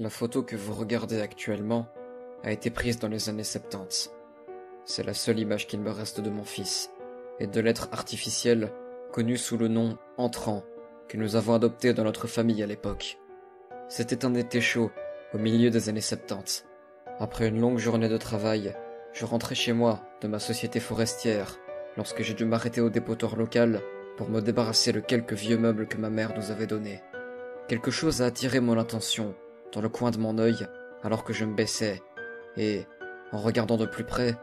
La photo que vous regardez actuellement a été prise dans les années 70. C'est la seule image qu'il me reste de mon fils, et de l'être artificiel connu sous le nom Entrant, que nous avons adopté dans notre famille à l'époque. C'était un été chaud, au milieu des années 70. Après une longue journée de travail, je rentrais chez moi, de ma société forestière, lorsque j'ai dû m'arrêter au dépotoir local pour me débarrasser de quelques vieux meubles que ma mère nous avait donnés. Quelque chose a attiré mon attention, dans le coin de mon œil, alors que je me baissais, et, en regardant de plus près,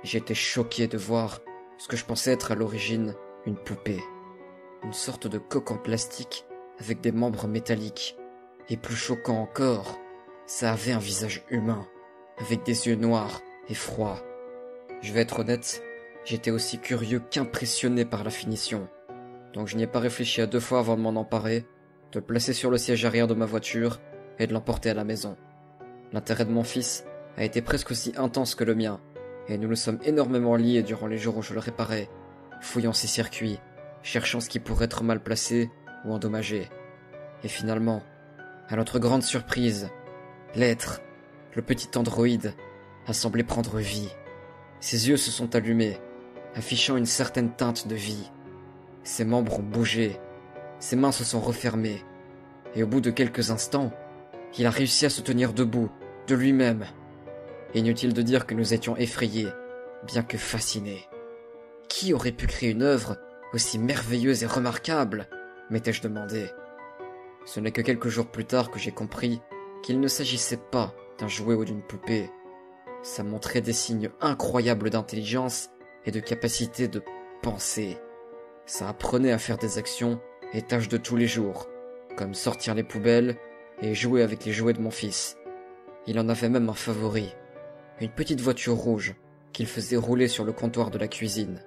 j'étais choqué de voir ce que je pensais être à l'origine une poupée. Une sorte de coque en plastique avec des membres métalliques. Et plus choquant encore, ça avait un visage humain, avec des yeux noirs et froids. Je vais être honnête, j'étais aussi curieux qu'impressionné par la finition. Donc je n'y ai pas réfléchi à deux fois avant de m'en emparer, de le placer sur le siège arrière de ma voiture et de l'emporter à la maison. L'intérêt de mon fils a été presque aussi intense que le mien, et nous nous sommes énormément liés durant les jours où je le réparais, fouillant ses circuits, cherchant ce qui pourrait être mal placé ou endommagé. Et finalement, à notre grande surprise, l'être, le petit androïde, a semblé prendre vie. Ses yeux se sont allumés, affichant une certaine teinte de vie. Ses membres ont bougé, ses mains se sont refermées, et au bout de quelques instants, il a réussi à se tenir debout, de lui-même. Inutile de dire que nous étions effrayés, bien que fascinés. Qui aurait pu créer une œuvre aussi merveilleuse et remarquable, m'étais-je demandé. Ce n'est que quelques jours plus tard que j'ai compris qu'il ne s'agissait pas d'un jouet ou d'une poupée. Ça montrait des signes incroyables d'intelligence et de capacité de penser. Ça apprenait à faire des actions et tâches de tous les jours, comme sortir les poubelles et jouer avec les jouets de mon fils. Il en avait même un favori, une petite voiture rouge qu'il faisait rouler sur le comptoir de la cuisine.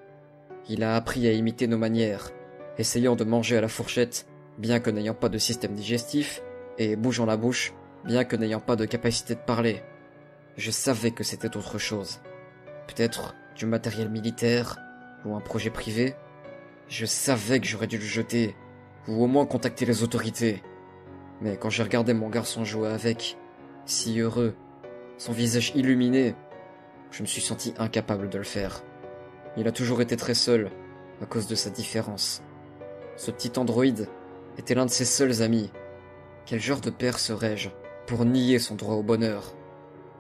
Il a appris à imiter nos manières, essayant de manger à la fourchette, bien que n'ayant pas de système digestif, et bougeant la bouche, bien que n'ayant pas de capacité de parler. Je savais que c'était autre chose. Peut-être du matériel militaire, ou un projet privé. Je savais que j'aurais dû le jeter, ou au moins contacter les autorités. Mais quand j'ai regardé mon garçon jouer avec, si heureux, son visage illuminé, je me suis senti incapable de le faire. Il a toujours été très seul, à cause de sa différence. Ce petit androïde était l'un de ses seuls amis. Quel genre de père serais-je pour nier son droit au bonheur?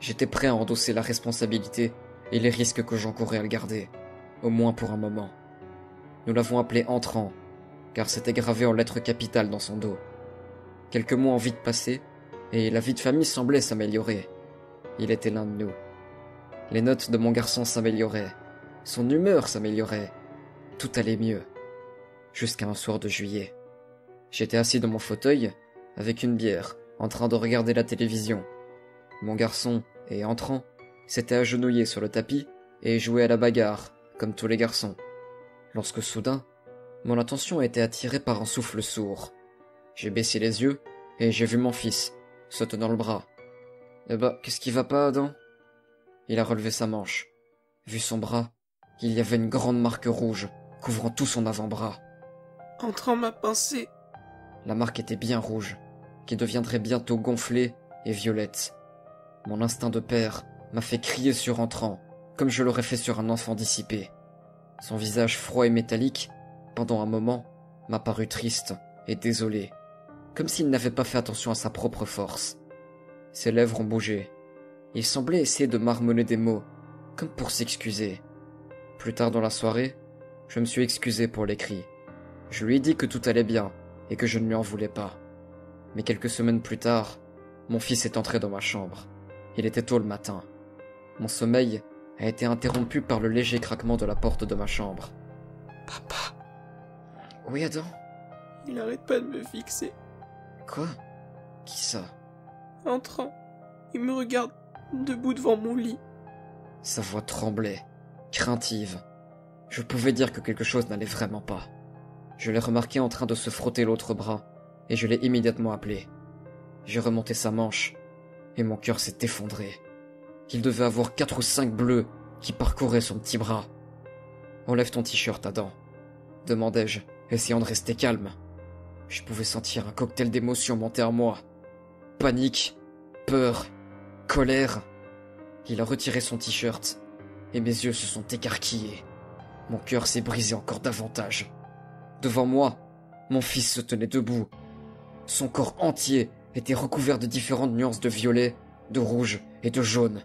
J'étais prêt à endosser la responsabilité et les risques que j'encourais à le garder, au moins pour un moment. Nous l'avons appelé Entrant, car c'était gravé en lettres capitales dans son dos. Quelques mois ont vite passé, et la vie de famille semblait s'améliorer. Il était l'un de nous. Les notes de mon garçon s'amélioraient, son humeur s'améliorait, tout allait mieux. Jusqu'à un soir de juillet. J'étais assis dans mon fauteuil, avec une bière, en train de regarder la télévision. Mon garçon, et Entrant, s'était agenouillé sur le tapis et jouait à la bagarre, comme tous les garçons. Lorsque soudain, mon attention a été attirée par un souffle sourd. J'ai baissé les yeux, et j'ai vu mon fils, se tenant le bras. « Eh bah, qu'est-ce qui va pas, Adam ?» Il a relevé sa manche. Vu son bras, il y avait une grande marque rouge, couvrant tout son avant-bras. « Entrant m'a pincé. » La marque était bien rouge, qui deviendrait bientôt gonflée et violette. Mon instinct de père m'a fait crier sur Entrant, comme je l'aurais fait sur un enfant dissipé. Son visage froid et métallique, pendant un moment, m'a paru triste et désolé, comme s'il n'avait pas fait attention à sa propre force. Ses lèvres ont bougé. Il semblait essayer de marmonner des mots, comme pour s'excuser. Plus tard dans la soirée, je me suis excusé pour les cris. Je lui ai dit que tout allait bien et que je ne lui en voulais pas. Mais quelques semaines plus tard, mon fils est entré dans ma chambre. Il était tôt le matin. Mon sommeil a été interrompu par le léger craquement de la porte de ma chambre. « Papa !» Oui, Adam? Il arrête pas de me fixer. Quoi? Qui ça? Entrant, il me regarde debout devant mon lit. Sa voix tremblait, craintive. Je pouvais dire que quelque chose n'allait vraiment pas. Je l'ai remarqué en train de se frotter l'autre bras, et je l'ai immédiatement appelé. J'ai remonté sa manche, et mon cœur s'est effondré. Il devait avoir 4 ou 5 bleus qui parcouraient son petit bras. « Enlève ton t-shirt, Adam », demandai-je, essayant de rester calme. Je pouvais sentir un cocktail d'émotions monter en moi. Panique, peur, colère. Il a retiré son t-shirt et mes yeux se sont écarquillés. Mon cœur s'est brisé encore davantage. Devant moi, mon fils se tenait debout. Son corps entier était recouvert de différentes nuances de violet, de rouge et de jaune.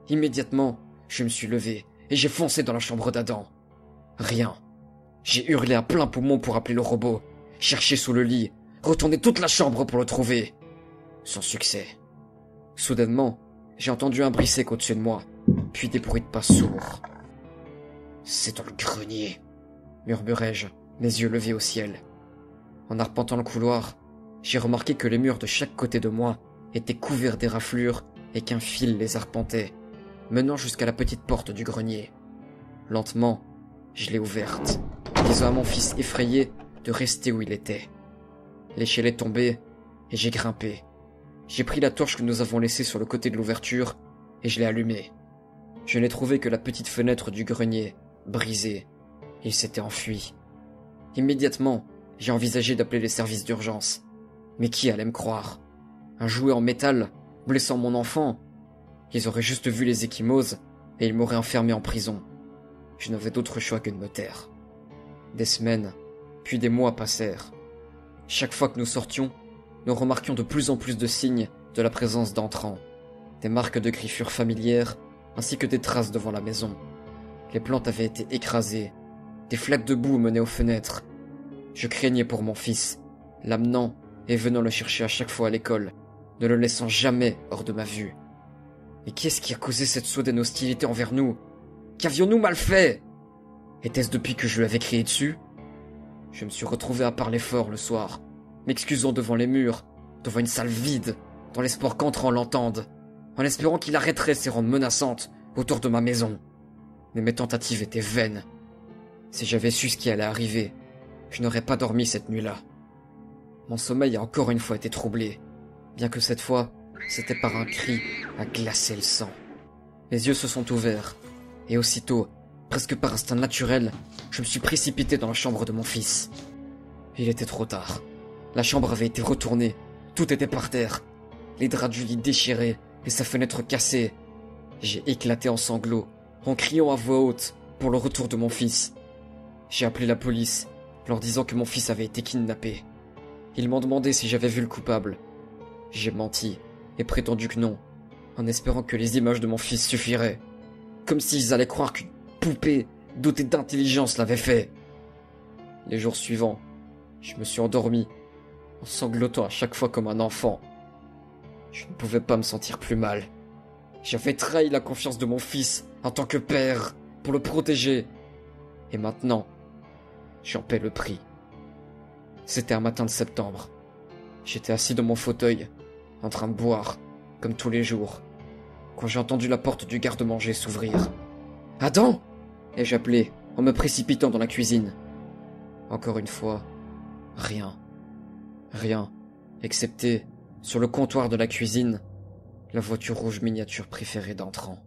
Immédiatement, je me suis levé et j'ai foncé dans la chambre d'Adam. Rien. J'ai hurlé à plein poumon pour appeler le robot, cherché sous le lit, retourné toute la chambre pour le trouver. Sans succès. Soudainement, j'ai entendu un bruit sec au-dessus de moi, puis des bruits de pas sourds. « C'est dans le grenier !» murmurai-je, mes yeux levés au ciel. En arpentant le couloir, j'ai remarqué que les murs de chaque côté de moi étaient couverts d'éraflures et qu'un fil les arpentait, menant jusqu'à la petite porte du grenier. Lentement, je l'ai ouverte, disant à mon fils effrayé de rester où il était. L'échelle est tombée et j'ai grimpé. J'ai pris la torche que nous avons laissée sur le côté de l'ouverture et je l'ai allumée. Je n'ai trouvé que la petite fenêtre du grenier, brisée. Il s'était enfui. Immédiatement, j'ai envisagé d'appeler les services d'urgence. Mais qui allait me croire? Un jouet en métal, blessant mon enfant? Ils auraient juste vu les ecchymoses et ils m'auraient enfermé en prison. Je n'avais d'autre choix que de me taire. Des semaines, puis des mois passèrent. Chaque fois que nous sortions, nous remarquions de plus en plus de signes de la présence d'entrants. Des marques de griffures familières, ainsi que des traces devant la maison. Les plantes avaient été écrasées. Des flaques de boue menaient aux fenêtres. Je craignais pour mon fils, l'amenant et venant le chercher à chaque fois à l'école, ne le laissant jamais hors de ma vue. Mais qu'est-ce qui a causé cette soudaine hostilité envers nous? Qu'avions-nous mal fait? Était-ce depuis que je lui avais crié dessus? Je me suis retrouvé à parler fort le soir, m'excusant devant les murs, devant une salle vide, dans l'espoir qu'entrant l'entende, en espérant qu'il arrêterait ses rondes menaçantes autour de ma maison. Mais mes tentatives étaient vaines. Si j'avais su ce qui allait arriver, je n'aurais pas dormi cette nuit-là. Mon sommeil a encore une fois été troublé, bien que cette fois, c'était par un cri à glacer le sang. Mes yeux se sont ouverts, et aussitôt, presque par instinct naturel, je me suis précipité dans la chambre de mon fils. Il était trop tard. La chambre avait été retournée, tout était par terre, les draps du lit déchirés et sa fenêtre cassée. J'ai éclaté en sanglots, en criant à voix haute pour le retour de mon fils. J'ai appelé la police, leur disant que mon fils avait été kidnappé. Ils m'ont demandé si j'avais vu le coupable. J'ai menti et prétendu que non, en espérant que les images de mon fils suffiraient. Comme s'ils allaient croire qu'une poupée dotée d'intelligence l'avait fait. Les jours suivants, je me suis endormi, en sanglotant à chaque fois comme un enfant. Je ne pouvais pas me sentir plus mal. J'avais trahi la confiance de mon fils en tant que père, pour le protéger. Et maintenant, j'en paie le prix. C'était un matin de septembre. J'étais assis dans mon fauteuil, en train de boire, comme tous les jours, quand j'ai entendu la porte du garde-manger s'ouvrir. « Adam !» ai-je appelé, en me précipitant dans la cuisine. Encore une fois, rien. Rien, excepté, sur le comptoir de la cuisine, la voiture rouge miniature préférée d'entrant.